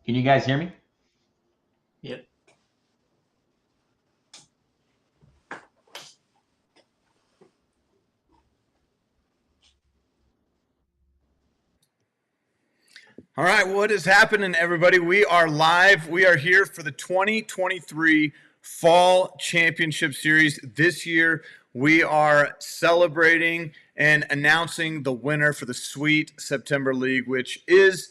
Can you guys hear me? Yep. All right, what is happening, everybody? We are live. We are here for the 2023 Fall Championship Series. This year, we are celebrating and announcing the winner for the Sweet September League, which is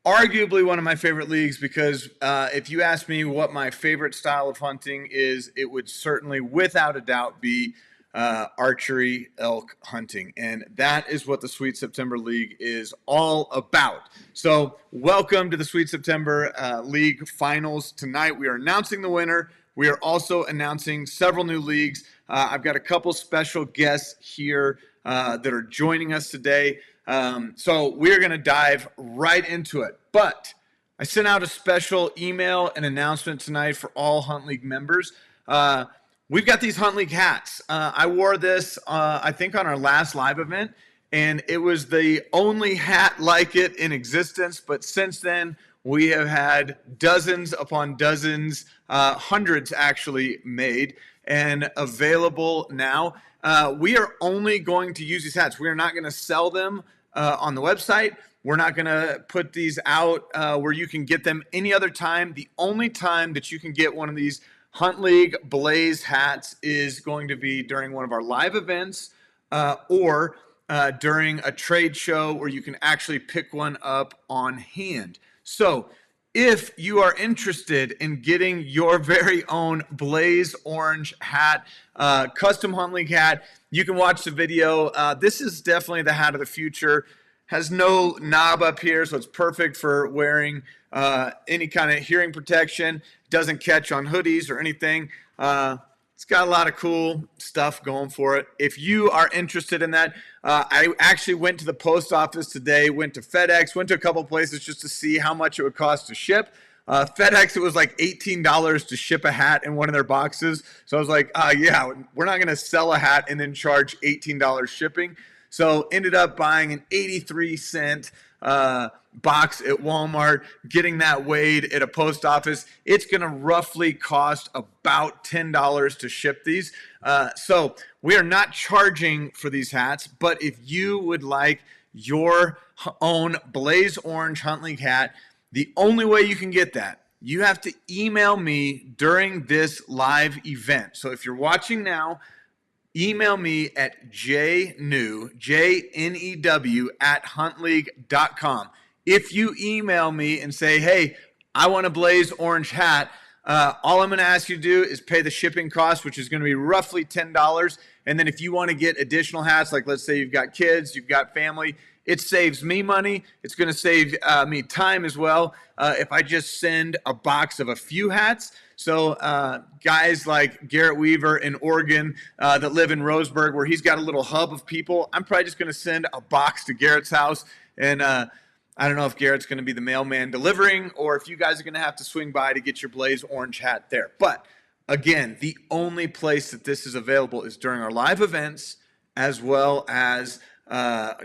arguably one of my favorite leagues because if you ask me what my favorite style of hunting is, it would certainly, without a doubt, be archery elk hunting. And that is what the Sweet September League is all about. So welcome to the Sweet September League Finals. Tonight we are announcing the winner. We are also announcing several new leagues. I've got a couple special guests here that are joining us today. So we're going to dive right into it. But I sent out a special email and announcement tonight for all HuntLeague members. We've got these HuntLeague hats. I wore this, I think, on our last live event, and it was the only hat like it in existence. But since then, we have had dozens upon dozens, hundreds actually made and available now. We are only going to use these hats. We are not going to sell them on the website. We're not going to put these out where you can get them any other time. The only time that you can get one of these HuntLeague Blaze hats is going to be during one of our live events or during a trade show where you can actually pick one up on hand. So if you are interested in getting your very own Blaze Orange hat, custom HuntLeague hat, you can watch the video. This is definitely the hat of the future. Has no knob up here, so it's perfect for wearing any kind of hearing protection. Doesn't catch on hoodies or anything. It's got a lot of cool stuff going for it. If you are interested in that, I actually went to the post office today, went to FedEx, went to a couple places just to see how much it would cost to ship. FedEx, it was like $18 to ship a hat in one of their boxes. So I was like, yeah, we're not going to sell a hat and then charge $18 shipping. So ended up buying an 83-cent box at Walmart, getting that weighed at a post office. It's going to roughly cost about $10 to ship these. So we are not charging for these hats, but if you would like your own Blaze Orange HuntLeague hat, the only way you can get that, you have to email me during this live event. So if you're watching now, email me at jnew, Jnew, at huntleague.com. If you email me and say, hey, I want a Blaze Orange hat, all I'm going to ask you to do is pay the shipping cost, which is going to be roughly $10. And then if you want to get additional hats, like let's say you've got kids, you've got family, it saves me money. It's going to save me time as well if I just send a box of a few hats. So guys like Garrett Weaver in Oregon that live in Roseburg, where he's got a little hub of people, I'm probably just going to send a box to Garrett's house. And I don't know if Garrett's going to be the mailman delivering or if you guys are going to have to swing by to get your Blaze Orange hat there. But again, the only place that this is available is during our live events as well as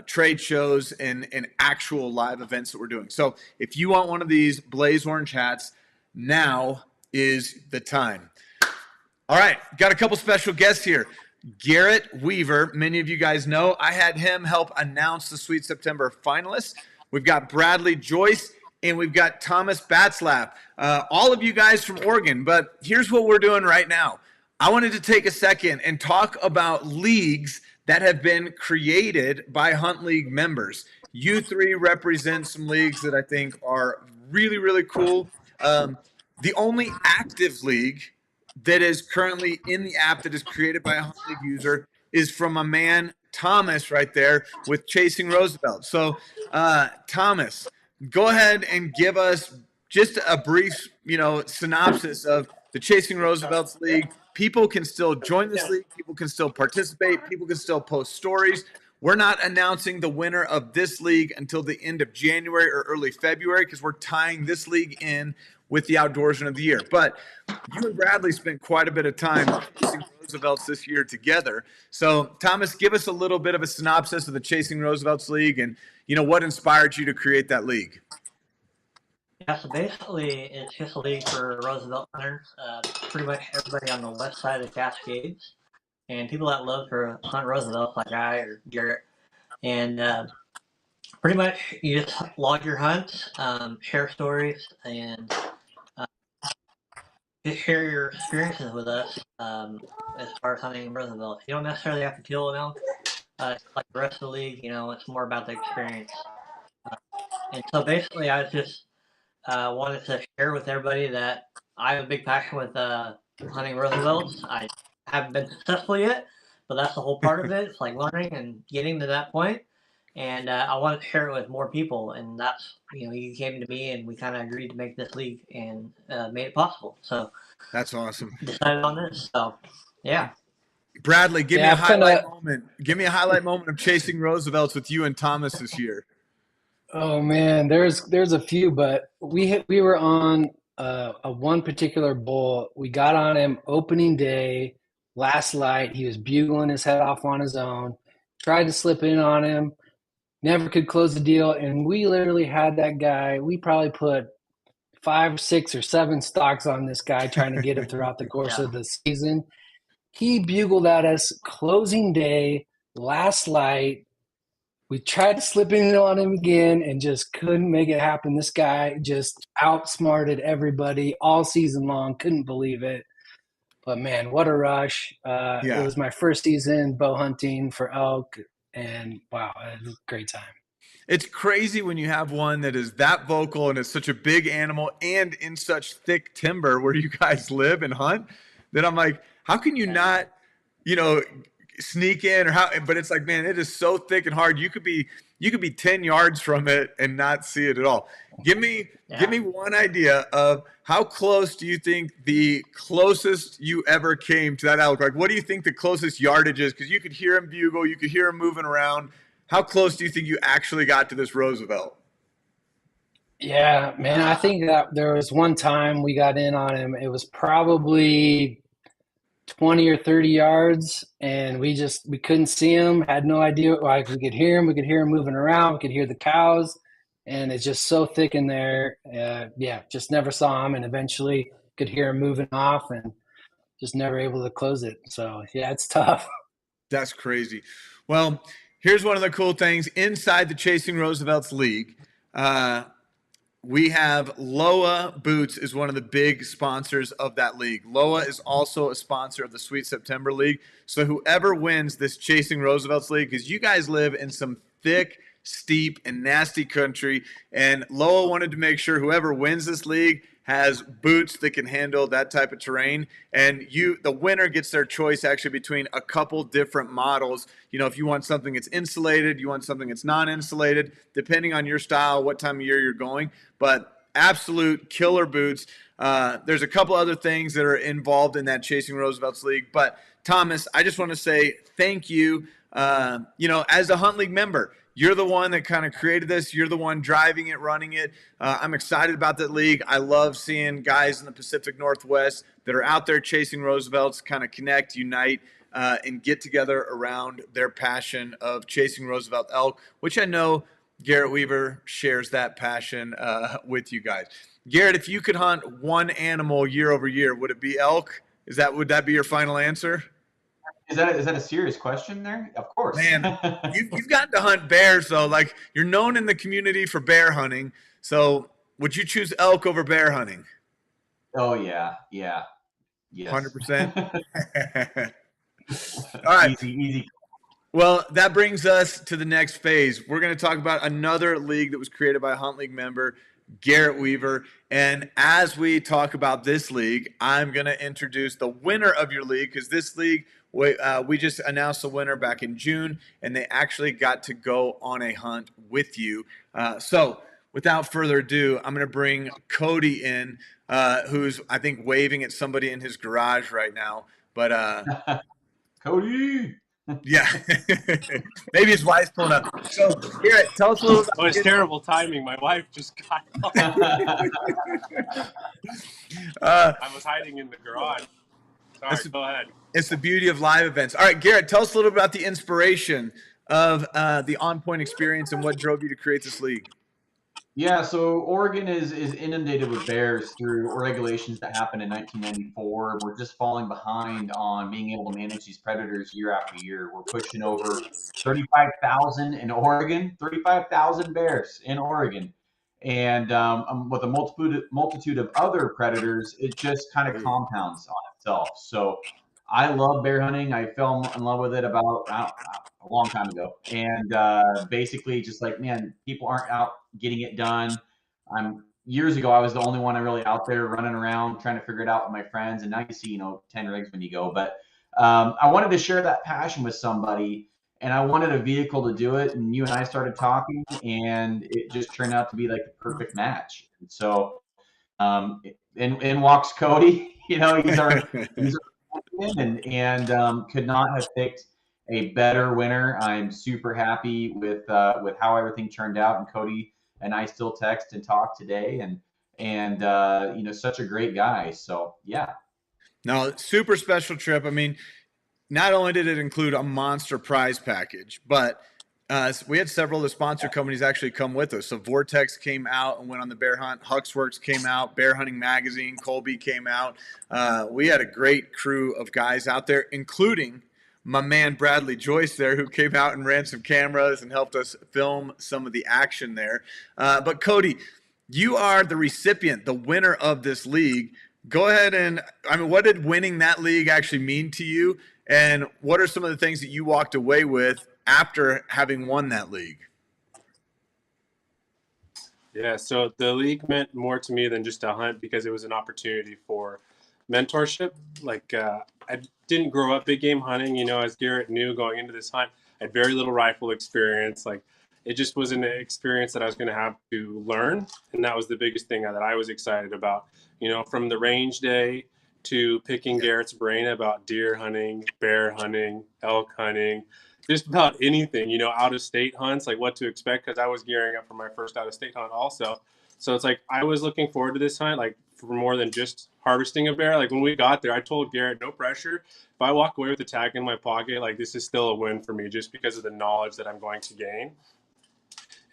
trade shows and actual live events that we're doing. So if you want one of these Blaze Orange hats, now is the time. All right, got a couple special guests here. Garrett Weaver, many of you guys know, I had him help announce the Sweet September finalists. We've got Bradley Joyce and we've got Thomas Batzlaff, all of you guys from Oregon. But here's what we're doing right now. I wanted to take a second and talk about leagues that have been created by HuntLeague members. You three represent some leagues that I think are really, really cool. The only active league that is currently in the app that is created by a HuntLeague user is from a man, Thomas, right there with Chasing Roosevelt. So, Thomas, go ahead and give us just a brief, synopsis of the Chasing Roosevelt's League. People can still join this league. People can still participate. People can still post stories. We're not announcing the winner of this league until the end of January or early February because we're tying this league in with the Outdoorsman of the Year. But you and Bradley spent quite a bit of time chasing Roosevelt's this year together. So, Thomas, give us a little bit of a synopsis of the Chasing Roosevelt's League and, what inspired you to create that league. Yeah, so basically, it's just a league for Roosevelt hunters. Pretty much everybody on the west side of the Cascades, and people that love to hunt Roosevelt, like I or Garrett. And pretty much, you just log your hunts, share stories, and uh, just share your experiences with us as far as hunting Roosevelt. You don't necessarily have to kill an elk. Like the rest of the league, it's more about the experience. Uh, and so basically, I was just wanted to share with everybody that I have a big passion with hunting Roosevelts. I haven't been successful yet, but that's the whole part of it. It's like learning and getting to that point. And I wanted to share it with more people, and that's he came to me, and we kind of agreed to make this league and made it possible. So That's awesome. decided on this. So yeah. Bradley, give me Yeah, a I've kind highlight of. moment. Give me a highlight moment of chasing Roosevelts with you and Thomas this year. Oh man, there's a few, but we were on a one particular bull. We got on him opening day, last light. He was bugling his head off on his own. Tried to slip in on him, never could close the deal, and we literally had that guy. We probably put 5, 6, or 7 stocks on this guy, trying to get him throughout the course Yeah. of the season. He bugled at us closing day, last light. We tried to slip in on him again and just couldn't make it happen. This guy just outsmarted everybody all season long. Couldn't believe it. But man, what a rush. It Yeah. was my first season bow hunting for elk. And wow, it was a great time. It's crazy when you have one that is that vocal and is such a big animal and in such thick timber where you guys live and hunt that I'm like, how can you not, sneak in but it's like, man, it is so thick and hard. You could be 10 yards from it and not see it at all. Give me one idea of how close do you think the closest you ever came to that elk? Like, what do you think the closest yardage is? Because you could hear him bugle, you could hear him moving around. How close do you think you actually got to this Roosevelt? Yeah, man, I think that there was one time we got in on him. It was probably 20 or 30 yards, and we couldn't see him, had no idea. Like, we could hear him moving around, we could hear the cows, and it's just so thick in there. Just never saw him, and eventually could hear him moving off, and just never able to close it. So yeah, it's tough. That's crazy. Well, here's one of the cool things inside the Chasing Roosevelt's League. We have Loa Boots is one of the big sponsors of that league. Loa is also a sponsor of the Sweet September League. So whoever wins this Chasing Roosevelt's League, because you guys live in some thick, steep, and nasty country, and Loa wanted to make sure whoever wins this league has boots that can handle that type of terrain. And the winner gets their choice actually between a couple different models. If you want something that's insulated, you want something that's non-insulated, depending on your style, what time of year you're going. But absolute killer boots. There's a couple other things that are involved in that Chasing Roosevelt's League. But Thomas, I just want to say thank you. As a Hunt League member, you're the one that kind of created this. You're the one driving it, running it. I'm excited about that league. I love seeing guys in the Pacific Northwest that are out there chasing Roosevelts kind of connect, unite, and get together around their passion of chasing Roosevelt elk, which I know Garrett Weaver shares that passion with you guys. Garrett, if you could hunt one animal year over year, would it be elk? Would that be your final answer? Is that a serious question there? Of course. Man, you've gotten to hunt bears, though. Like, you're known in the community for bear hunting. So would you choose elk over bear hunting? Oh, yeah. Yes. 100%? All right. Easy. Well, that brings us to the next phase. We're going to talk about another league that was created by a Hunt League member, Garrett Weaver. And as we talk about this league, I'm going to introduce the winner of your league, because this league, we just announced the winner back in June, and they actually got to go on a hunt with you. So without further ado, I'm going to bring Cody in, who's, I think, waving at somebody in his garage right now. But Cody! Yeah. Maybe his wife's pulling up. So, Garrett, tell us a little about Oh, it's terrible timing. My wife just got I was hiding in the garage. Sorry, go ahead. It's the beauty of live events. All right, Garrett, tell us a little about the inspiration of the On Point experience and what drove you to create this league. Yeah, so Oregon is inundated with bears through regulations that happened in 1994. We're just falling behind on being able to manage these predators year after year. We're pushing over 35,000 in Oregon, 35,000 bears in Oregon. And with a multitude of other predators, it just kind of compounds on itself. So I love bear hunting. I fell in love with it about a long time ago. And basically, just like, man, people aren't out getting it done. Years ago, I was the only one really out there running around trying to figure it out with my friends. And now you see, 10 rigs when you go. But I wanted to share that passion with somebody, and I wanted a vehicle to do it. And you and I started talking, and it just turned out to be like the perfect match. And so in walks Cody. He's our champion, and could not have picked a better winner. I'm super happy with how everything turned out, and Cody and I still text and talk today, and such a great guy. So yeah. No, super special trip. I mean, not only did it include a monster prize package, but we had several of the sponsor companies actually come with us. So Vortex came out and went on the bear hunt. Huxworks came out. Bear Hunting Magazine, Colby came out. We had a great crew of guys out there, including my man Bradley Joyce there, who came out and ran some cameras and helped us film some of the action there. But Cody, you are the recipient, the winner of this league. Go ahead and, what did winning that league actually mean to you? And what are some of the things that you walked away with after having won that league? Yeah, so the league meant more to me than just a hunt because it was an opportunity for mentorship. I didn't grow up big game hunting, as Garrett knew going into this hunt. I had very little rifle experience. It just was an experience that I was going to have to learn. And that was the biggest thing that I was excited about, from the range day to picking Garrett's brain about deer hunting, bear hunting, elk hunting, just about anything, out of state hunts, like what to expect, because I was gearing up for my first out of state hunt also. So it's like I was looking forward to this hunt, for more than just harvesting a bear. When we got there, I told Garrett, no pressure. If I walk away with a tag in my pocket, this is still a win for me just because of the knowledge that I'm going to gain.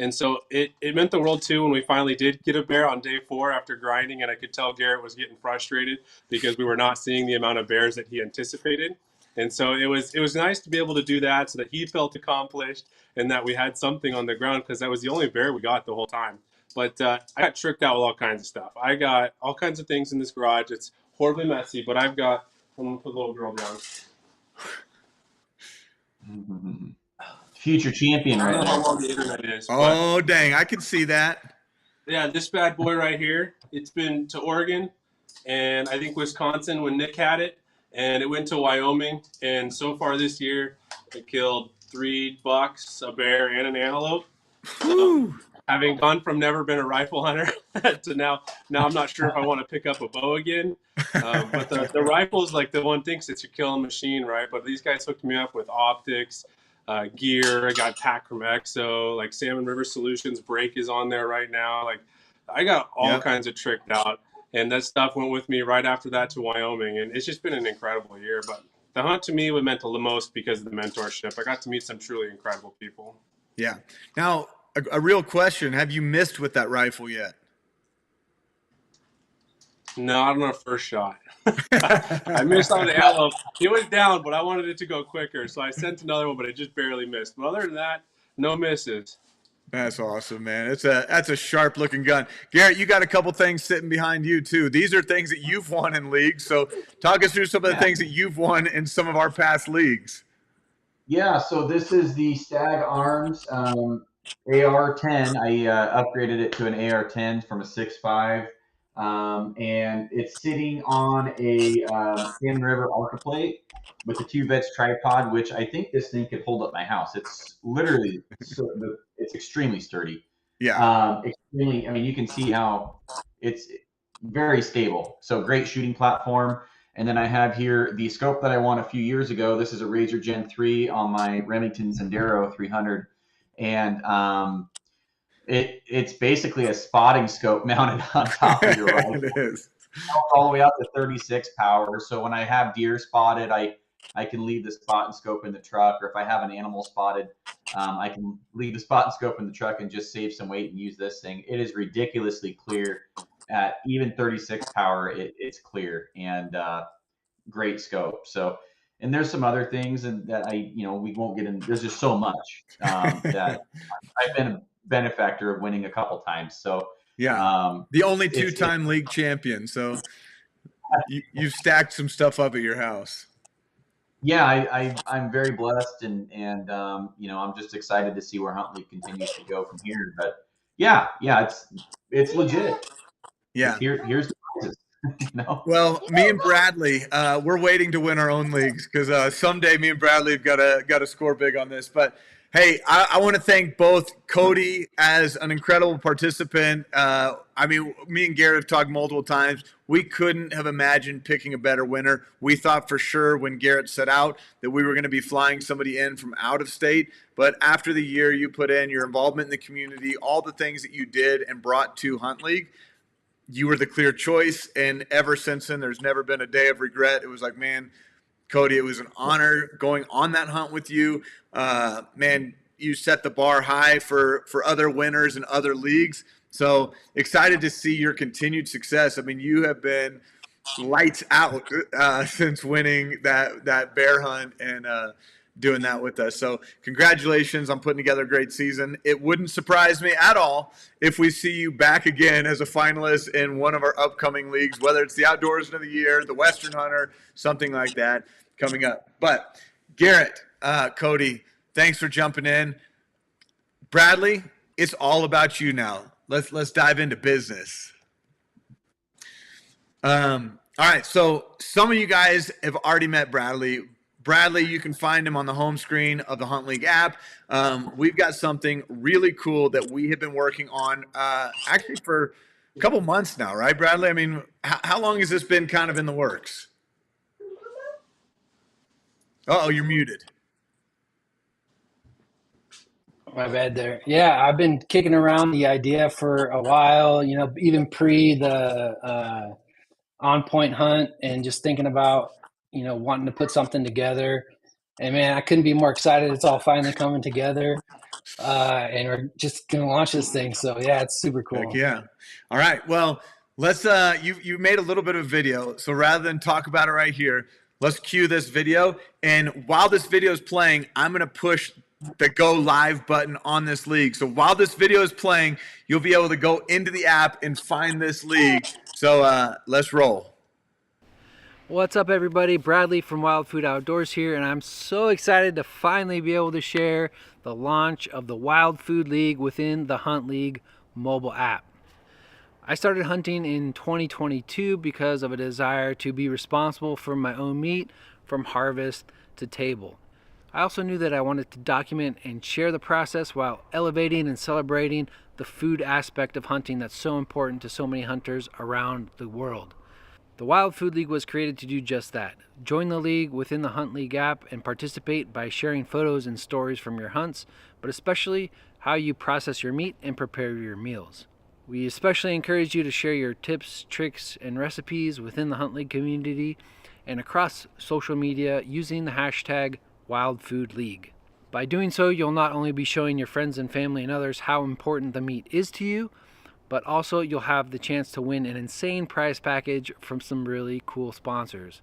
And so it meant the world too when we finally did get a bear on day 4 after grinding, and I could tell Garrett was getting frustrated because we were not seeing the amount of bears that he anticipated. And so it was nice to be able to do that so that he felt accomplished and that we had something on the ground, because that was the only bear we got the whole time. But I got tricked out with all kinds of stuff. I got all kinds of things in this garage. It's horribly messy, but I'm going to put the little girl down. Future champion right I don't know there. how long the internet is. Oh, dang. I can see that. Yeah, this bad boy right here, it's been to Oregon and I think Wisconsin when Nick had it, and it went to Wyoming. And so far this year, it killed 3 bucks, a bear, and an antelope. Having gone from never been a rifle hunter to now I'm not sure if I want to pick up a bow again. But the rifle's the one thinks it's a killing machine, right? But these guys hooked me up with optics, gear. I got pack from Exo, Salmon River Solutions brake is on there right now. I got all kinds of tricked out, and that stuff went with me right after that to Wyoming, and it's just been an incredible year. But the hunt to me meant the most because of the mentorship. I got to meet some truly incredible people. Yeah. Now, a real question: have you missed with that rifle yet? No, I don't know. First shot. I missed on the antelope. It was down, but I wanted it to go quicker, so I sent another one, but it just barely missed. But other than that, no misses. That's awesome, man. That's a sharp looking gun. Garrett, you got a couple things sitting behind you too. These are things that you've won in leagues. So talk us through some of the things that you've won in some of our past leagues. Yeah, so this is the Stag Arms AR-10. I upgraded it to an AR-10 from a 6.5, and it's sitting on a Salmon River Arca plate with a 2-vets tripod, which I think this thing could hold up my house. It's literally, it's extremely sturdy. Yeah. Extremely. I mean, you can see how it's very stable. So great shooting platform. And then I have here the scope that I won a few years ago. This is a Razor Gen 3 on my Remington Sendero 300. And it's basically a spotting scope mounted on top of your rifle. It is. All the way out to 36 power. So when I have deer spotted, I can leave the spot and scope in the truck. Or if I have an animal spotted, I can leave the spot and scope in the truck and just save some weight and use this thing. It is ridiculously clear. At even 36 power, it's clear and great scope. So, and there's some other things and that we won't get in. There's just so much that I've been a benefactor of winning a couple times. So yeah, the only two-time league champion. So you've stacked some stuff up at your house. Yeah, I'm very blessed, and I'm just excited to see where HuntLeague continues to go from here. But yeah, it's legit. Yeah, here's the prizes. Well, me and Bradley, we're waiting to win our own leagues because someday me and Bradley have got to score big on this. But hey, I want to thank both Cody as an incredible participant. I mean, me and Garrett have talked multiple times. We couldn't have imagined picking a better winner. We thought for sure when Garrett set out that we were going to be flying somebody in from out of state. But after the year you put in, your involvement in the community, all the things that you did and brought to HuntLeague, you were the clear choice. And ever since then, there's never been a day of regret. It was like, man, Cody, it was an honor going on that hunt with you. Man, you set the bar high for other winners and other leagues. So excited to see your continued success. I mean, you have been lights out since winning that bear hunt and doing that with us. So congratulations on putting together a great season. It wouldn't surprise me at all if we see you back again as a finalist in one of our upcoming leagues, whether it's the Outdoorsman of the Year, the Western Hunter, something like that coming up. But Garrett, Cody, thanks for jumping in. Bradley, it's all about you now. Let's dive into business. All right, so some of you guys have already met Bradley. Bradley, you can find him on the home screen of the HuntLeague app. We've got something really cool that we have been working on actually for a couple months now, right, Bradley? I mean, how long has this been kind of in the works? Uh-oh, you're muted. My bad there. Yeah, I've been kicking around the idea for a while, even pre the on-point hunt and just thinking about, wanting to put something together. And, man, I couldn't be more excited. It's all finally coming together. And we're just going to launch this thing. So, yeah, it's super cool. Heck yeah. All right. Well, let's you made a little bit of a video. So rather than talk about it right here, let's cue this video. And while this video is playing, I'm going to push the go live button on this league. So while this video is playing, you'll be able to go into the app and find this league. So let's roll. What's up, everybody? Bradley from Wild Food Outdoors here, and I'm so excited to finally be able to share the launch of the Wild Food League within the HuntLeague mobile app. I started hunting in 2022 because of a desire to be responsible for my own meat from harvest to table. I also knew that I wanted to document and share the process while elevating and celebrating the food aspect of hunting that's so important to so many hunters around the world. The Wild Food League was created to do just that. Join the league within the HuntLeague app and participate by sharing photos and stories from your hunts, but especially how you process your meat and prepare your meals. We especially encourage you to share your tips, tricks, and recipes within the HuntLeague community and across social media using the hashtag WildFoodLeague. By doing so, you'll not only be showing your friends and family and others how important the meat is to you, but also you'll have the chance to win an insane prize package from some really cool sponsors.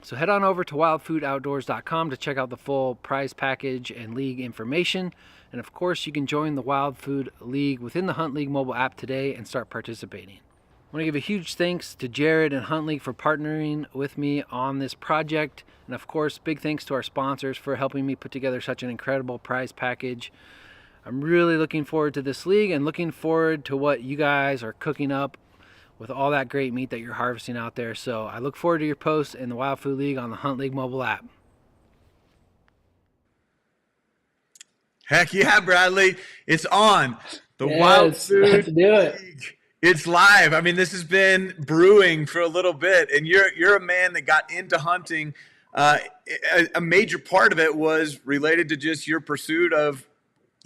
So head on over to wildfoodoutdoors.com to check out the full prize package and league information. And of course, you can join the Wild Food League within the HuntLeague mobile app today and start participating. I want to give a huge thanks to Jared and HuntLeague for partnering with me on this project. And of course, big thanks to our sponsors for helping me put together such an incredible prize package. I'm really looking forward to this league and looking forward to what you guys are cooking up with all that great meat that you're harvesting out there. So I look forward to your posts in the Wild Food League on the HuntLeague mobile app. Heck yeah, Bradley. It's on. The Wild Food League. It's live. I mean, this has been brewing for a little bit, and you're a man that got into hunting. A major part of it was related to just your pursuit of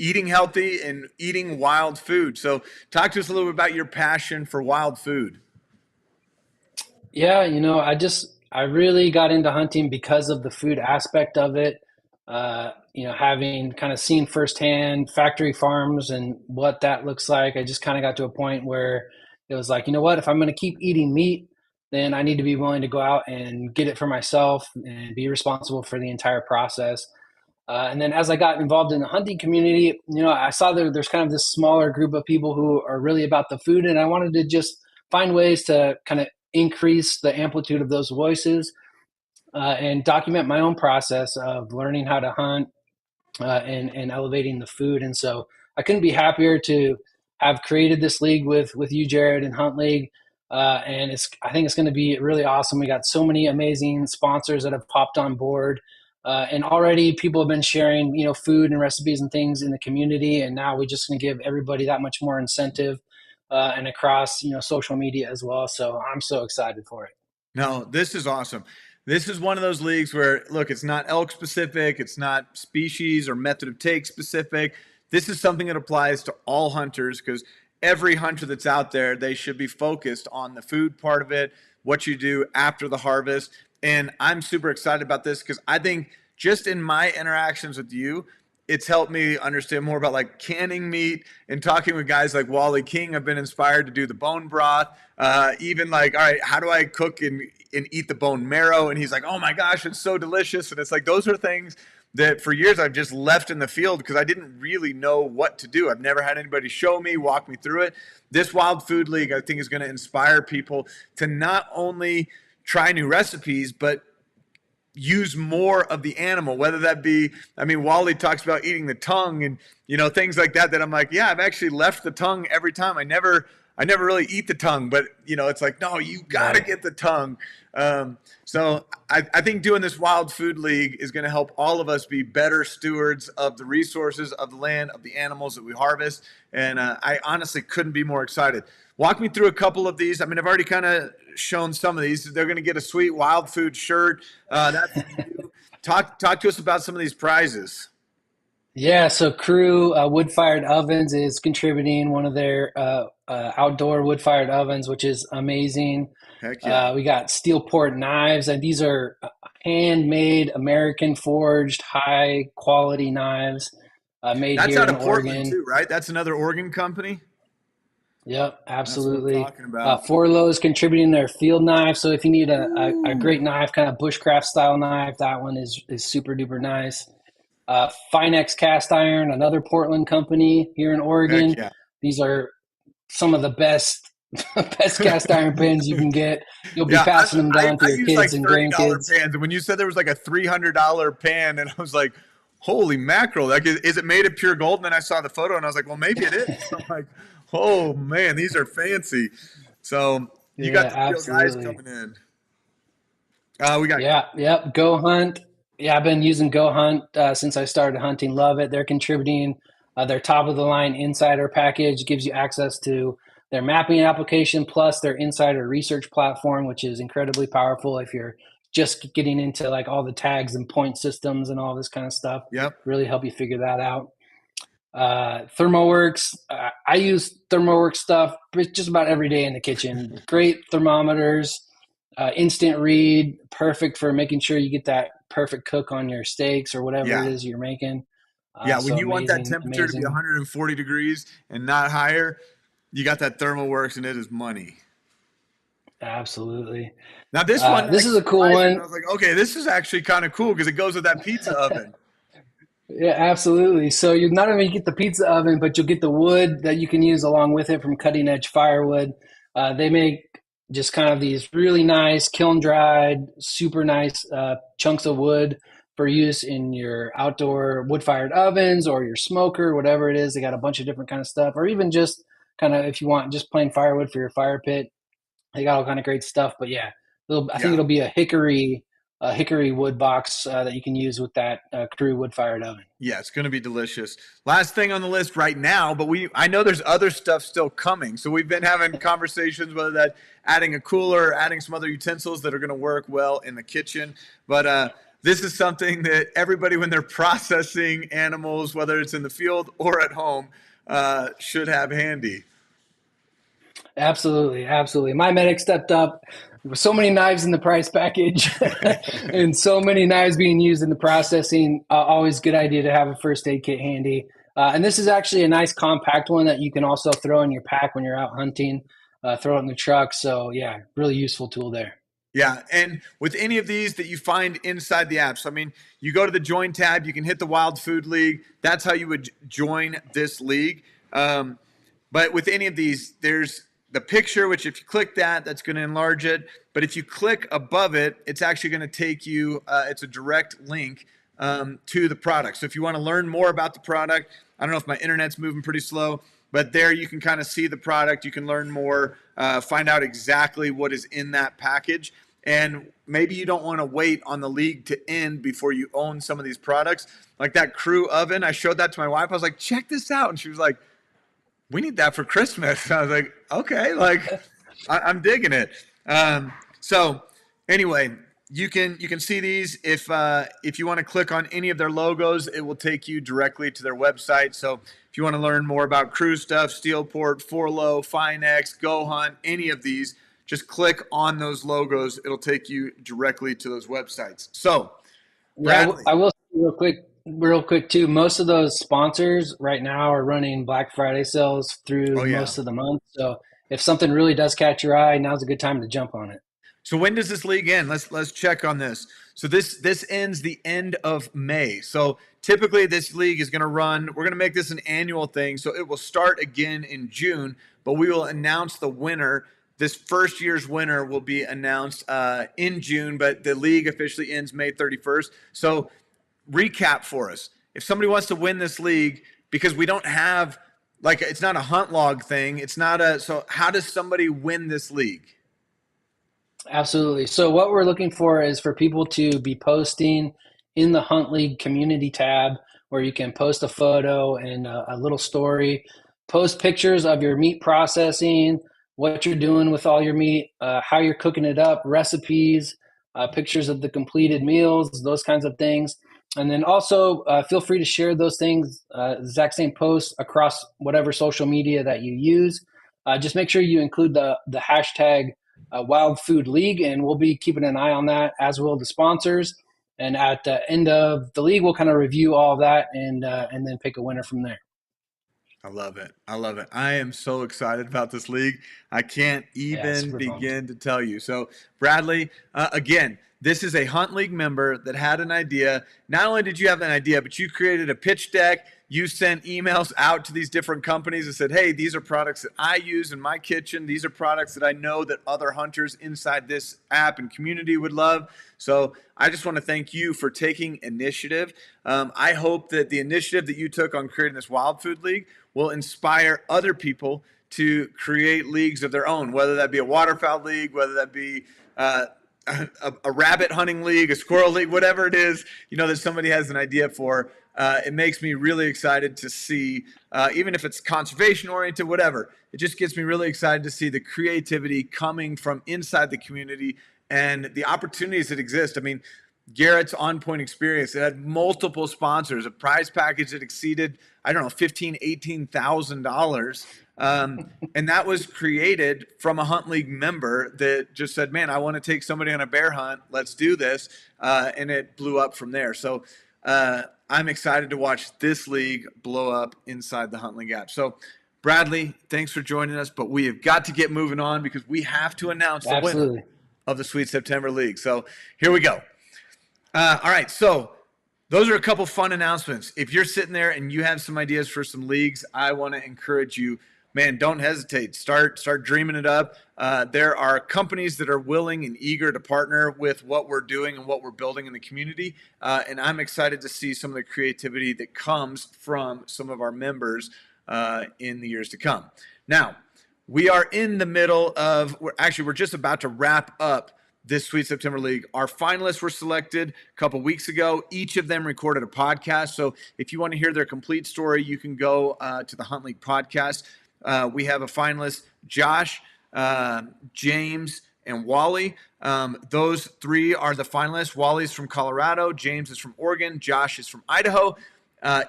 eating healthy and eating wild food. So talk to us a little bit about your passion for wild food. Yeah, I really got into hunting because of the food aspect of it. having kind of seen firsthand factory farms and what that looks like, I just kind of got to a point where it was like, you know what, if I'm going to keep eating meat, then I need to be willing to go out and get it for myself and be responsible for the entire process. And then as I got involved in the hunting community, I saw there's kind of this smaller group of people who are really about the food, and I wanted to just find ways to kind of increase the amplitude of those voices and document my own process of learning how to hunt and elevating the food. And so I couldn't be happier to have created this league with you, Jared, and HuntLeague. And I think it's going to be really awesome. We got so many amazing sponsors that have popped on board. And already people have been sharing, food and recipes and things in the community. And now we're just going to give everybody that much more incentive and across, social media as well. So I'm so excited for it. No, this is awesome. This is one of those leagues where, look, it's not elk specific. It's not species or method of take specific. This is something that applies to all hunters, because every hunter that's out there, they should be focused on the food part of it, what you do after the harvest. And I'm super excited about this because I think just in my interactions with you, it's helped me understand more about like canning meat, and talking with guys like Wally King. I've been inspired to do the bone broth. Even like, all right, how do I cook and eat the bone marrow? And he's like, oh my gosh, it's so delicious. And it's like, those are things that for years I've just left in the field because I didn't really know what to do. I've never had anybody show me, walk me through it. This Wild Food League, I think, is going to inspire people to not only try new recipes, but use more of the animal, whether that be, Wally talks about eating the tongue and, things like that I'm like, yeah, I've actually left the tongue every time. I never really eat the tongue, but it's like, no, you got to get the tongue. So I think doing this Wild Food League is going to help all of us be better stewards of the resources of the land, of the animals that we harvest. And I honestly couldn't be more excited. Walk me through a couple of these. I've already kind of shown some of these. They're going to get a sweet Wild Food shirt. That's talk to us about some of these prizes. Yeah, so Crew Wood-Fired Ovens is contributing one of their outdoor wood-fired ovens, which is amazing. Heck yeah. We got steel port knives, and these are handmade, American forged, high quality knives made That's here out in of Portland Oregon. too, right? That's another Oregon company. Yep, absolutely. That's what I'm talking about. Forlo is contributing their field knife. So if you need a great knife, kind of bushcraft style knife, that one is super duper nice. Finex Cast Iron, another Portland company here in Oregon. Yeah. These are some of the best cast iron pans you can get. You'll be passing them down to your kids like and $30 grandkids. pans, and when you said there was like a $300 pan, and I was like, holy mackerel, like, is it made of pure gold? And then I saw the photo and I was like, well, maybe it is. I'm like, oh man, these are fancy. So you got the real guys coming in. We got Go Hunt. Yeah, I've been using Go Hunt since I started hunting. Love it. They're contributing their top of the line insider package. Gives you access to their mapping application plus their insider research platform, which is incredibly powerful if you're just getting into like all the tags and point systems and all this kind of stuff. Yep. Really help you figure that out. ThermoWorks. I use ThermoWorks stuff just about every day in the kitchen. Great thermometers, instant read, perfect for making sure you get that perfect cook on your steaks or whatever it is you're making. When you want that temperature to be 140 degrees and not higher, you got that ThermoWorks, and it is money. Absolutely. Now this one, this is a cool one. I was like, okay, this is actually kind of cool because it goes with that pizza oven. Yeah, absolutely. So you not only get the pizza oven, but you'll get the wood that you can use along with it from Cutting Edge Firewood. They make just kind of these really nice kiln dried, super nice chunks of wood for use in your outdoor wood fired ovens or your smoker, whatever it is. They got a bunch of different kind of stuff, or even just kind of if you want just plain firewood for your fire pit. They got all kind of great stuff. But yeah, I think it'll be a hickory wood box that you can use with that Crew wood-fired oven. Yeah, it's going to be delicious. Last thing on the list right now, but I know there's other stuff still coming. So we've been having conversations, whether that adding a cooler, adding some other utensils that are going to work well in the kitchen. But this is something that everybody, when they're processing animals, whether it's in the field or at home, should have handy. Absolutely, absolutely. My medic stepped up. There were so many knives in the price package, and so many knives being used in the processing. Always good idea to have a first aid kit handy. And this is actually a nice compact one that you can also throw in your pack when you're out hunting. Throw it in the truck. So yeah, really useful tool there. Yeah, and with any of these that you find inside the apps, I mean, you go to the join tab, you can hit the Wild Food League. That's how you would join this league. But with any of these, there's the picture, which if you click that, that's going to enlarge it. But if you click above it, it's actually going to take you, it's a direct link to the product. So if you want to learn more about the product, I don't know if my internet's moving pretty slow, but there you can kind of see the product. You can learn more, find out exactly what is in that package. And maybe you don't want to wait on the league to end before you own some of these products. Like that Crew oven, I showed that to my wife. I was like, check this out. And she was like, we need that for Christmas. I was like, okay, like I'm digging it. So anyway, you can see these if you want to click on any of their logos, it will take you directly to their website. So if you want to learn more about Crew stuff, Steelport, Forlow, Finex, Go Hunt, any of these, just click on those logos. It'll take you directly to those websites. So, Bradley. Yeah, I will say real quick too. Most of those sponsors right now are running Black Friday sales through most of the month. So if something really does catch your eye, now's a good time to jump on it. So when does this league end? Let's check on this. So this ends the end of May. So typically this league is going to run. We're going to make this an annual thing. So it will start again in June, but we will announce the winner. This first year's winner will be announced in June, but the league officially ends May 31st. So recap for us. If somebody wants to win this league, because we don't have, like, it's not a hunt log thing. It's not so how does somebody win this league? Absolutely. So what we're looking for is for people to be posting in the HuntLeague community tab where you can post a photo and a little story, post pictures of your meat processing, what you're doing with all your meat, how you're cooking it up, recipes, pictures of the completed meals, those kinds of things. And then also feel free to share those things, exact same posts across whatever social media that you use. Just make sure you include the hashtag Wild Food League, and we'll be keeping an eye on that, as will the sponsors. And at the end of the league, we'll kind of review all of that and then pick a winner from there. I love it. I love it. I am so excited about this league. I can't even begin to tell you. So, Bradley, again, this is a HuntLeague member that had an idea. Not only did you have an idea, but you created a pitch deck. You sent emails out to these different companies and said, hey, these are products that I use in my kitchen. These are products that I know that other hunters inside this app and community would love. So I just want to thank you for taking initiative. I hope that the initiative that you took on creating this Wild Food League will inspire other people to create leagues of their own, whether that be a waterfowl league, whether that be a rabbit hunting league, a squirrel league, whatever it is, that somebody has an idea for. It makes me really excited to see, even if it's conservation oriented, whatever, it just gets me really excited to see the creativity coming from inside the community and the opportunities that exist. I mean, Garrett's On Point Experience, it had multiple sponsors, a prize package that exceeded, I don't know, $15,000, $18,000. And that was created from a HuntLeague member that just said, man, I want to take somebody on a bear hunt. Let's do this. And it blew up from there. So I'm excited to watch this league blow up inside the HuntLeague app. So Bradley, thanks for joining us, but we have got to get moving on because we have to announce the winner of the Sweet September League. So here we go. All right, so those are a couple fun announcements. If you're sitting there and you have some ideas for some leagues, I want to encourage you, man, don't hesitate. Start dreaming it up. There are companies that are willing and eager to partner with what we're doing and what we're building in the community, and I'm excited to see some of the creativity that comes from some of our members in the years to come. Now, we are in the middle of, we're just about to wrap up this Sweet September League. Our finalists were selected a couple weeks ago. Each of them recorded a podcast. So if you want to hear their complete story, you can go to the HuntLeague podcast. We have a finalist, Josh, James, and Wally. Those three are the finalists. Wally's from Colorado. James is from Oregon. Josh is from Idaho.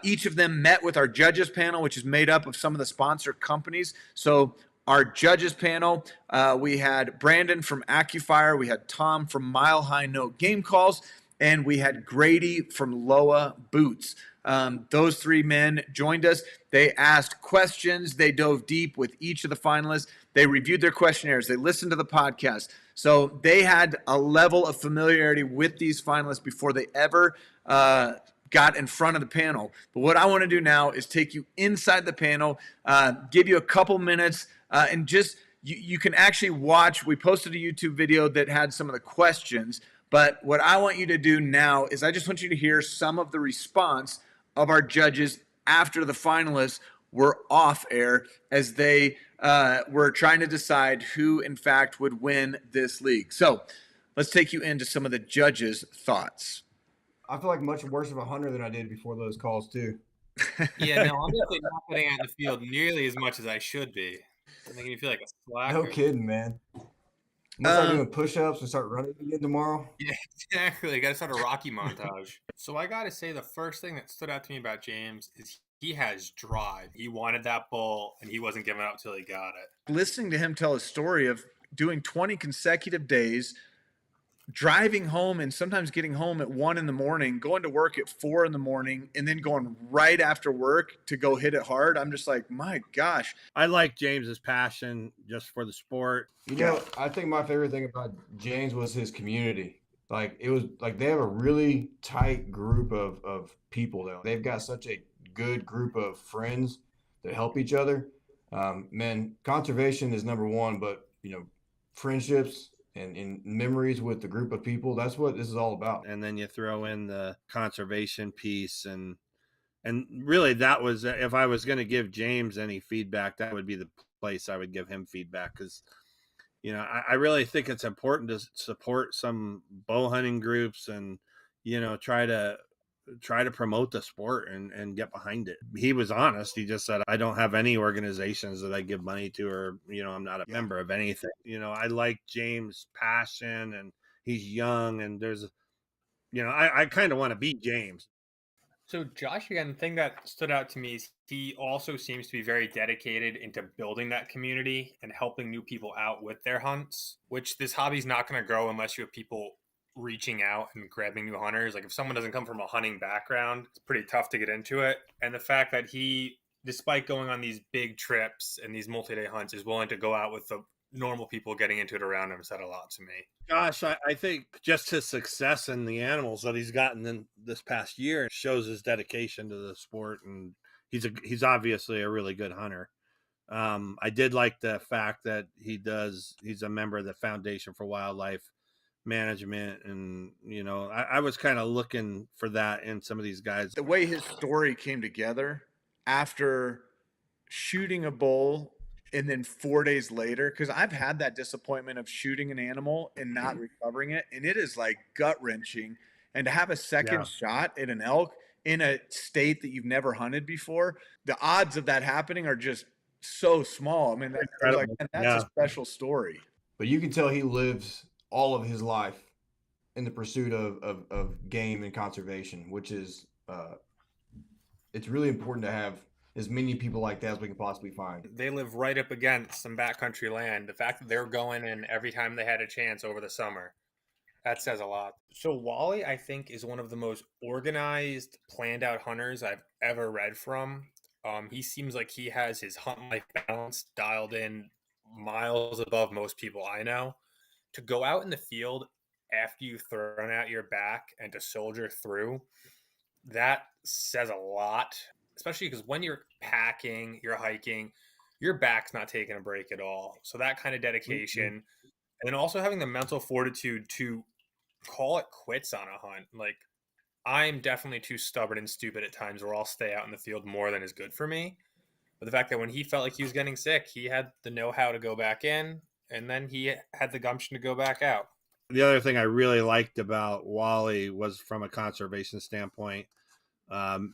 Each of them met with our judges panel, which is made up of some of the sponsor companies. So our judges panel, we had Brandon from AccuFire, we had Tom from Mile High Note Game Calls, and we had Grady from Loa Boots. Those three men joined us. They asked questions. They dove deep with each of the finalists. They reviewed their questionnaires. They listened to the podcast. So they had a level of familiarity with these finalists before they ever got in front of the panel. But what I want to do now is take you inside the panel, give you a couple minutes, and just you can actually watch. We posted a YouTube video that had some of the questions. But what I want you to do now is I just want you to hear some of the response of our judges after the finalists were off air as they were trying to decide who, in fact, would win this league. So let's take you into some of the judges' thoughts. I feel like much worse of a hunter than I did before those calls, too. Yeah, no, I'm definitely not getting out in the field nearly as much as I should be. I'm making me feel like a slacker. No kidding, man. I'm gonna start doing push-ups and start running again tomorrow. Yeah, exactly. Got to start a Rocky montage. So I got to say, the first thing that stood out to me about James is he has drive. He wanted that bull, and he wasn't giving up till he got it. Listening to him tell a story of doing 20 consecutive days, driving home and sometimes getting home at 1 a.m, going to work at 4 a.m, and then going right after work to go hit it hard. I'm just like, my gosh. I like James's passion just for the sport. You know, I think my favorite thing about James was his community. Like, it was like they have a really tight group of people though. They've got such a good group of friends that help each other. Man, conservation is number one, but you know, friendships and memories with the group of people, that's what this is all about. And then you throw in the conservation piece, and really that was, if I was going to give James any feedback, that would be the place I would give him feedback, because you know, I really think it's important to support some bow hunting groups and, you know, try to promote the sport and get behind it. He was honest. He just said, I don't have any organizations that I give money to, or, you know, I'm not a member of anything. You know, I like James' passion, and he's young, and there's, you know, I kind of want to be James. So Josh, again, the thing that stood out to me is he also seems to be very dedicated into building that community and helping new people out with their hunts, which this hobby's not going to grow unless you have people reaching out and grabbing new hunters. Like if someone doesn't come from a hunting background, it's pretty tough to get into it. And the fact that he, despite going on these big trips and these multi-day hunts, is willing to go out with the normal people getting into it around him said a lot to me. Gosh, I think just his success in the animals that he's gotten in this past year shows his dedication to the sport, and he's obviously a really good hunter. I did like the fact that he's a member of the Foundation for Wildlife Management, and you know, I was kind of looking for that in some of these guys. The way his story came together after shooting a bull and then 4 days later, because I've had that disappointment of shooting an animal and not recovering it, and it is like gut-wrenching. And to have a second shot at an elk in a state that you've never hunted before, the odds of that happening are just so small. I mean, that's a special story. But you can tell he lives all of his life in the pursuit of game and conservation, which is it's really important to have as many people like that as we can possibly find. They live right up against some backcountry land. The fact that they're going in every time they had a chance over the summer, that says a lot. So Wally, I think, is one of the most organized, planned out hunters I've ever read from. He seems like he has his hunt life balance dialed in miles above most people I know. To go out in the field after you've thrown out your back and to soldier through, that says a lot. Especially because when you're packing, you're hiking, your back's not taking a break at all. So that kind of dedication, and then also having the mental fortitude to call it quits on a hunt. Like, I'm definitely too stubborn and stupid at times where I'll stay out in the field more than is good for me. But the fact that when he felt like he was getting sick, he had the know-how to go back in, and then he had the gumption to go back out. The other thing I really liked about Wally was from a conservation standpoint.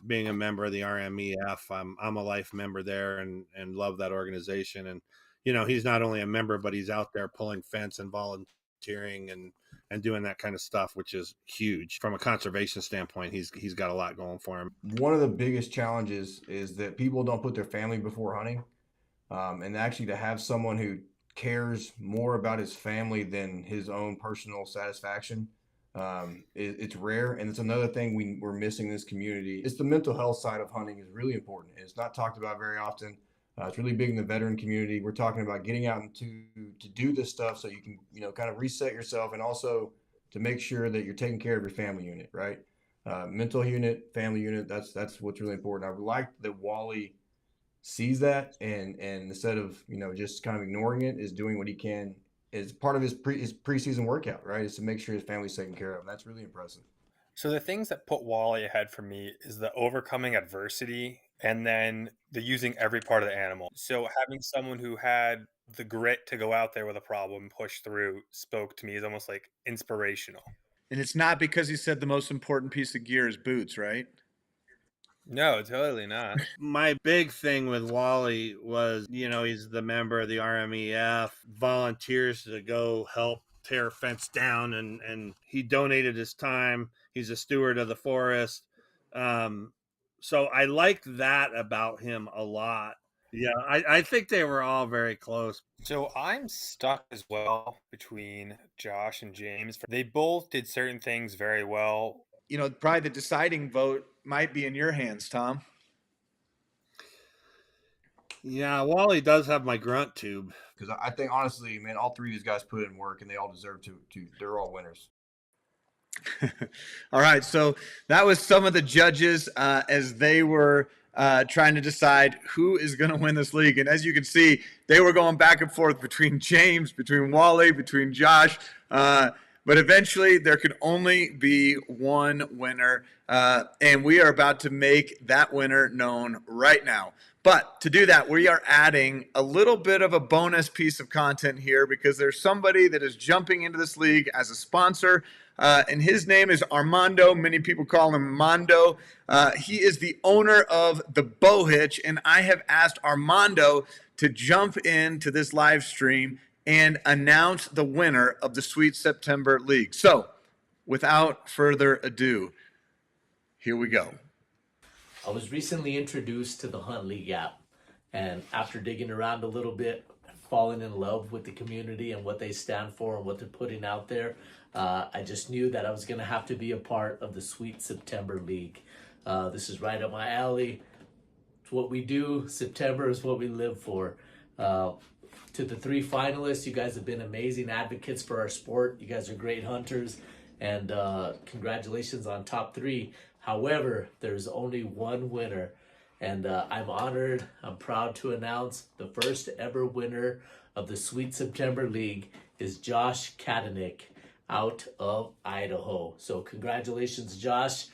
Being a member of the RMEF, I'm a life member there and love that organization. And, you know, he's not only a member, but he's out there pulling fence and volunteering and doing that kind of stuff, which is huge. From a conservation standpoint, he's got a lot going for him. One of the biggest challenges is that people don't put their family before hunting. And actually to have someone who cares more about his family than his own personal satisfaction, it's rare. And it's another thing we're missing in this community. It's the mental health side of hunting is really important. And it's not talked about very often. It's really big in the veteran community. We're talking about getting out to do this stuff so you can, kind of reset yourself, and also to make sure that you're taking care of your family unit, right? Mental unit, family unit. That's what's really important. I would like that Wally sees that, and instead of just kind of ignoring it, is doing what he can as part of his preseason workout, right? Is to make sure his family's taken care of. And that's really impressive. So the things that put Wally ahead for me is the overcoming adversity and then the using every part of the animal. So having someone who had the grit to go out there with a problem, push through, spoke to me is almost like inspirational. And it's not because he said the most important piece of gear is boots, right? No, totally not. My big thing with Wally was, he's the member of the RMEF, volunteers to go help tear a fence down, and he donated his time. He's a steward of the forest. So I liked that about him a lot. Yeah, I think they were all very close. So I'm stuck as well between Josh and James. They both did certain things very well. Probably the deciding vote might be in your hands, Tom. Yeah, Wally does have my grunt tube. Because I think, honestly, man, all three of these guys put in work, and they all deserve to they're all winners. All right, so that was some of the judges as they were trying to decide who is going to win this league. And as you can see, they were going back and forth between James, between Wally, between Josh. But eventually, there could only be one winner, and we are about to make that winner known right now. But to do that, we are adding a little bit of a bonus piece of content here, because there's somebody that is jumping into this league as a sponsor, and his name is Armando. Many people call him Mondo. He is the owner of the Bow Hitch, and I have asked Armando to jump into this live stream and announce the winner of the Sweet September League. So, without further ado, here we go. I was recently introduced to the HuntLeague app, and after digging around a little bit, falling in love with the community and what they stand for and what they're putting out there, I just knew that I was going to have to be a part of the Sweet September League. This is right up my alley. It's what we do. September is what we live for. To the three finalists, you guys have been amazing advocates for our sport. You guys are great hunters, and congratulations on top three. However, there's only one winner, and I'm honored, I'm proud to announce the first ever winner of the Sweet September League is Josh Katanik out of Idaho. So congratulations, Josh.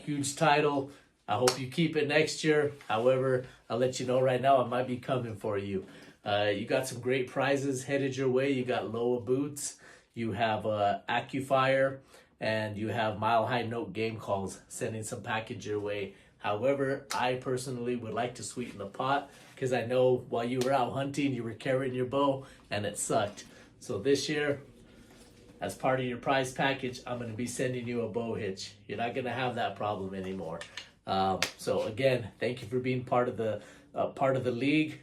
Huge title. I hope you keep it next year. However, I'll let you know right now, I might be coming for you. You got some great prizes headed your way. You got Loa boots, you have AccuFire, and you have Mile High Note game calls, sending some package your way. However, I personally would like to sweeten the pot, because I know while you were out hunting, you were carrying your bow and it sucked. So this year, as part of your prize package, I'm going to be sending you a bow hitch. You're not going to have that problem anymore. So again, thank you for being part of the league.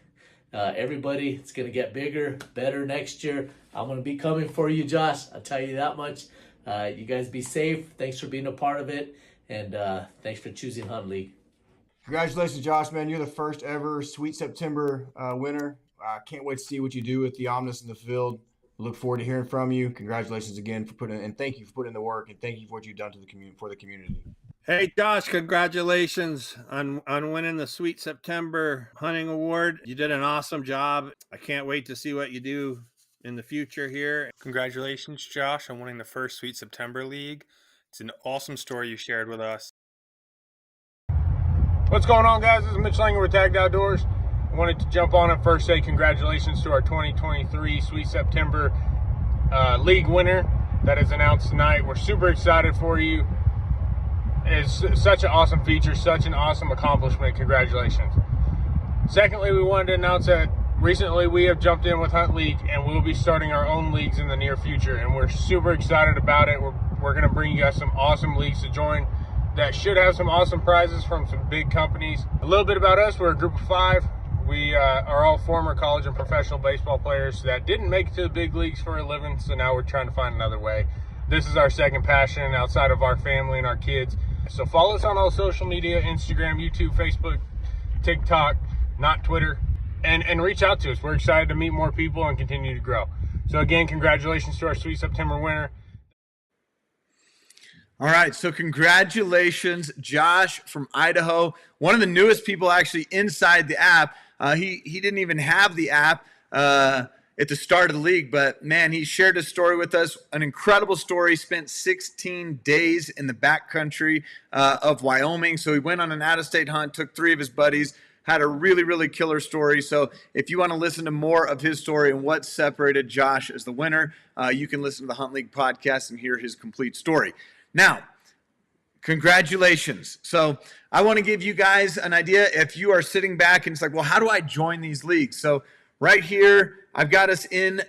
Everybody, it's going to get bigger, better next year. I'm going to be coming for you, Josh. I'll tell you that much. You guys be safe. Thanks for being a part of it. And thanks for choosing HuntLeague. Congratulations, Josh, man. You're the first ever Sweet September winner. I can't wait to see what you do with the Omnis in the field. Look forward to hearing from you. Congratulations again and thank you for putting in the work, and thank you for what you've done to the community. Hey, Josh, congratulations on winning the Sweet September Hunting Award. You did an awesome job. I can't wait to see what you do in the future here. Congratulations, Josh, on winning the first Sweet September League. It's an awesome story you shared with us. What's going on, guys? This is Mitch Langer with Tagged Outdoors. I wanted to jump on and first say congratulations to our 2023 Sweet September League winner that is announced tonight. We're super excited for you. It's such an awesome feature, such an awesome accomplishment. Congratulations. Secondly, we wanted to announce that recently we have jumped in with HuntLeague, and we'll be starting our own leagues in the near future, and we're super excited about it. We're going to bring you guys some awesome leagues to join that should have some awesome prizes from some big companies. A little bit about us: we're a group of 5. We've We are all former college and professional baseball players that didn't make it to the big leagues for a living, so now we're trying to find another way. This is our second passion outside of our family and our kids. So follow us on all social media, Instagram, YouTube, Facebook, TikTok, not Twitter, and reach out to us. We're excited to meet more people and continue to grow. So again, congratulations to our sweet September winner. All right, so congratulations, Josh from Idaho, one of the newest people actually inside the app. He didn't even have the app at the start of the league, but man, he shared his story with us. An incredible story. Spent 16 days in the backcountry of Wyoming. So he went on an out-of-state hunt, took 3 of his buddies, had a really, really killer story. So if you want to listen to more of his story and what separated Josh as the winner, you can listen to the Hunt League podcast and hear his complete story. Now, congratulations. So I want to give you guys an idea. If you are sitting back and it's like, well, how do I join these leagues? So right here, I've got us in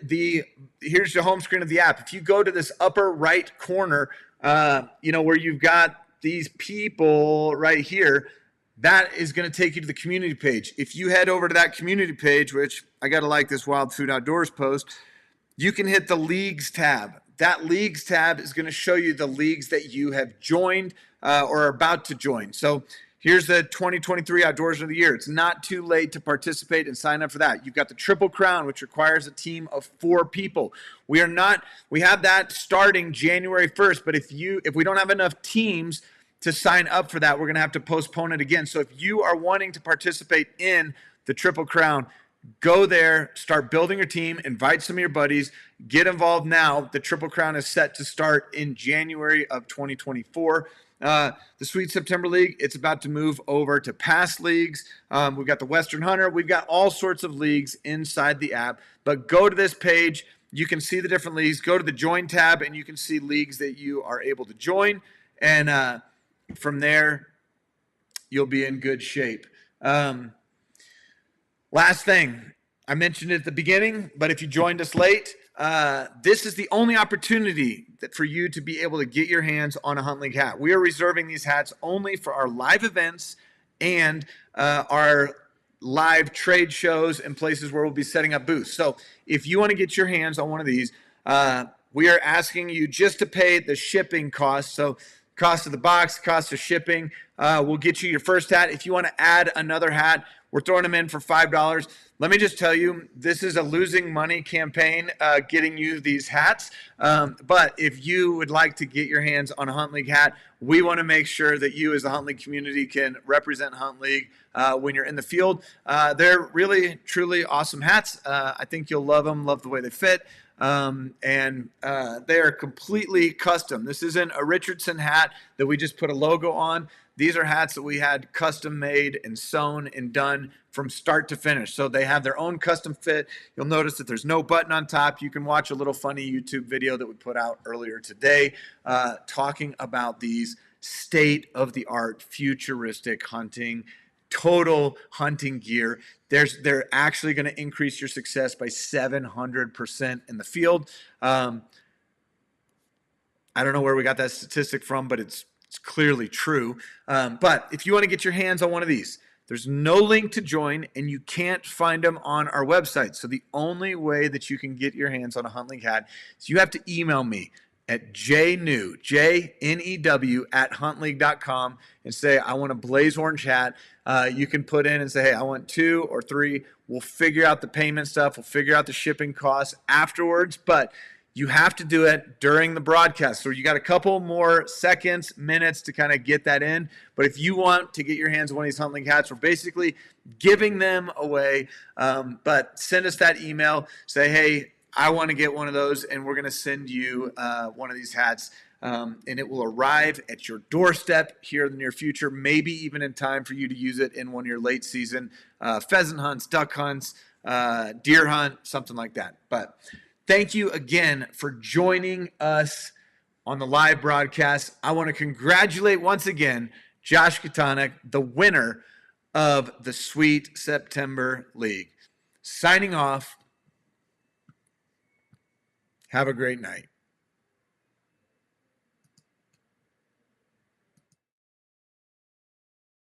here's the home screen of the app. If you go to this upper right corner, where you've got these people right here, that is going to take you to the community page. If you head over to that community page, which I got to like this Wild Food Outdoors post, you can hit the leagues tab. That leagues tab is going to show you the leagues that you have joined or are about to join. So here's the 2023 Outdoors of the Year. It's not too late to participate and sign up for that. You've got the Triple Crown, which requires a team of 4 people. We have that starting January 1st, but if we don't have enough teams to sign up for that, we're going to have to postpone it again. So if you are wanting to participate in the Triple Crown, go there, start building your team, invite some of your buddies, get involved now. The Triple Crown is set to start in January of 2024. The Sweet September League, it's about to move over to past leagues. We've got the Western Hunter. We've got all sorts of leagues inside the app. But go to this page. You can see the different leagues. Go to the Join tab, and you can see leagues that you are able to join. And from there, you'll be in good shape. Last thing, I mentioned it at the beginning, but if you joined us late, this is the only opportunity for you to be able to get your hands on a Hunt League hat. We are reserving these hats only for our live events and our live trade shows and places where we'll be setting up booths. So if you want to get your hands on one of these, we are asking you just to pay the shipping cost. So cost of the box, cost of shipping, will get you your first hat. If you want to add another hat, we're throwing them in for $5. Let me just tell you, this is a losing money campaign getting you these hats. But if you would like to get your hands on a Hunt League hat, we want to make sure that you as the Hunt League community can represent Hunt League when you're in the field. They're really, truly awesome hats. I think you'll love them, love the way they fit. And they are completely custom. This isn't a Richardson hat that we just put a logo on. These are hats that we had custom made and sewn and done from start to finish. So they have their own custom fit. You'll notice that there's no button on top. You can watch a little funny YouTube video that we put out earlier today talking about these state-of-the-art futuristic hunting, total hunting gear. They're actually going to increase your success by 700% in the field. I don't know where we got that statistic from, but it's clearly true. But if you want to get your hands on one of these, there's no link to join, and you can't find them on our website. So the only way that you can get your hands on a Hunt League hat is you have to email me at jnew, J-N-E-W, @huntleague.com and say, I want a blaze orange hat. You can put in and say, hey, I want 2 or 3. We'll figure out the payment stuff. We'll figure out the shipping costs afterwards. But you have to do it during the broadcast. So you got a couple more seconds, minutes to kind of get that in. But if you want to get your hands on one of these Hunt League hats, we're basically giving them away. But send us that email. Say, hey, I want to get one of those, and we're going to send you one of these hats. And it will arrive at your doorstep here in the near future, maybe even in time for you to use it in one of your late season pheasant hunts, duck hunts, deer hunt, something like that. But thank you again for joining us on the live broadcast. I want to congratulate once again Josh Katanik, the winner of the Sweet September League. Signing off. Have a great night.